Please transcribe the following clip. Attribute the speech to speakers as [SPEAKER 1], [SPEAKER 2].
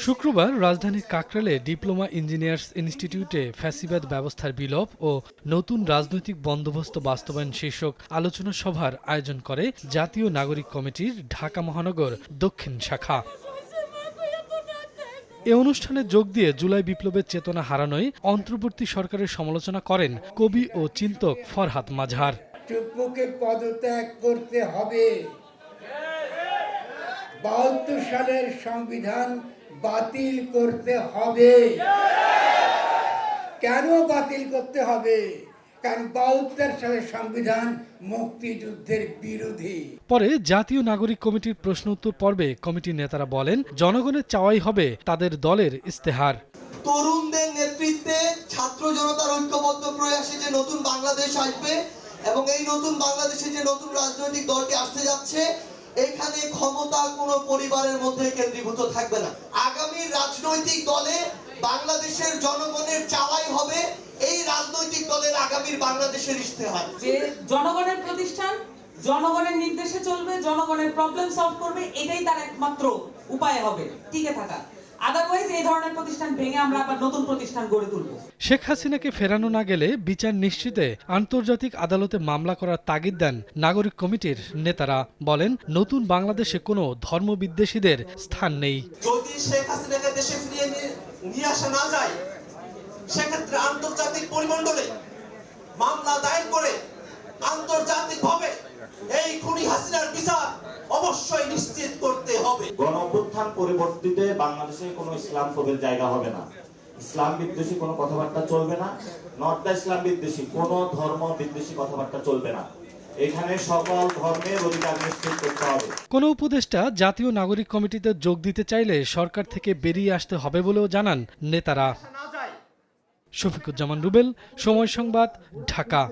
[SPEAKER 1] শুক্রবার রাজধানীর কাকরাইলে diploma engineers ইনস্টিটিউটে ফ্যাসিবাদ ব্যবস্থার বিলোপ ও নতুন রাজনৈতিক বন্দোবস্ত বাস্তবায়ন শীর্ষক আলোচনা সভার আয়োজন করে জাতীয় নাগরিক কমিটির ঢাকা মহানগর দক্ষিণ শাখা। এ অনুষ্ঠানে যোগ দিয়ে জুলাই বিপ্লবের চেতনা হারানোয় অন্তর্বর্তী সরকারের সমালোচনা করেন কবি ও চিন্তক ফরহাদ মাঝহার।
[SPEAKER 2] চুপ্পুকে পদত্যাগ করতে হবে, ৭২ সালের সংবিধান বাতিল করতে হবে। কেন বাতিল করতে হবে? কারণ ৭২ সালের সংবিধান মুক্তিযুদ্ধের বিরোধী।
[SPEAKER 1] পরে জাতীয় নাগরিক কমিটির প্রশ্ন উত্তর পর্বে কমিটির নেতারা বলেন, জনগণের চাওয়াই হবে তাদের দলের ইস্তেহার।
[SPEAKER 3] তরুণদের নেতৃত্বে ছাত্র জনতার ঐক্যবদ্ধ প্রয়াসে যে নতুন বাংলাদেশ আসবে এবং এই নতুন বাংলাদেশে যে নতুন রাজনৈতিক দলটি আসতে যাচ্ছে, এখানে ক্ষমতা কোনো পরিবারের মধ্যে কেন্দ্রীভূত থাকবে না। আগামী রাজনৈতিক দলে বাংলাদেশের জনগণের চাওয়াই হবে এই রাজনৈতিক দলের আগামীর বাংলাদেশের ইস্তেহার।
[SPEAKER 4] যে জনগণের প্রতিষ্ঠান জনগণের নির্দেশে চলবে, জনগণের প্রবলেম সলভ করবে, এটাই তার একমাত্র উপায় হবে টিকে থাকা। আদারওয়াইজ এই ধরনের প্রতিষ্ঠান ভেঙে আমরা আবার নতুন প্রতিষ্ঠান গড়ে তুলব।
[SPEAKER 1] শেখ হাসিনাকে ফেরানো না গেলে বিচার নিশ্চিতে আন্তর্জাতিক আদালতে মামলা করার তাগিদ দেন নাগরিক কমিটির নেতারা। বলেন, নতুন বাংলাদেশে কোনো ধর্মবিদ্বেষীদের স্থান নেই।
[SPEAKER 3] যদি শেখ হাসিনাকে দেশে ফিরিয়ে নিয়ে আসা না যায়, সেক্ষেত্রে আন্তর্জাতিক পরিমণ্ডলে মামলা দায়ের করে আন্তর্জাতিকভাবে এই খুনি হাসিনার বিচার অবশ্যই নিশ্চিত করতে হবে।
[SPEAKER 5] গণঅভ্যুত্থান পরিবর্তিতে বাংলাদেশে কোনো ইসলাম ফোবের জায়গা হবে না, ইসলাম বিদ্বেষী কোনো কথাবার্তা চলবে না, নট ইসলাম বিদ্বেষী কোনো ধর্ম বিদ্বেষী কথাবার্তা চলবে না। এখানে সকল ধর্মের অধিকার নিশ্চিত করতে হবে।
[SPEAKER 1] কোনো উপদেষ্টা জাতীয় নাগরিক কমিটিতে যোগ দিতে চাইলে সরকার থেকে বেরিয়ে আসতে হবে বলেও জানান নেতারা। শফিকুজ্জামান রুবেল, সময় সংবাদ, ঢাকা।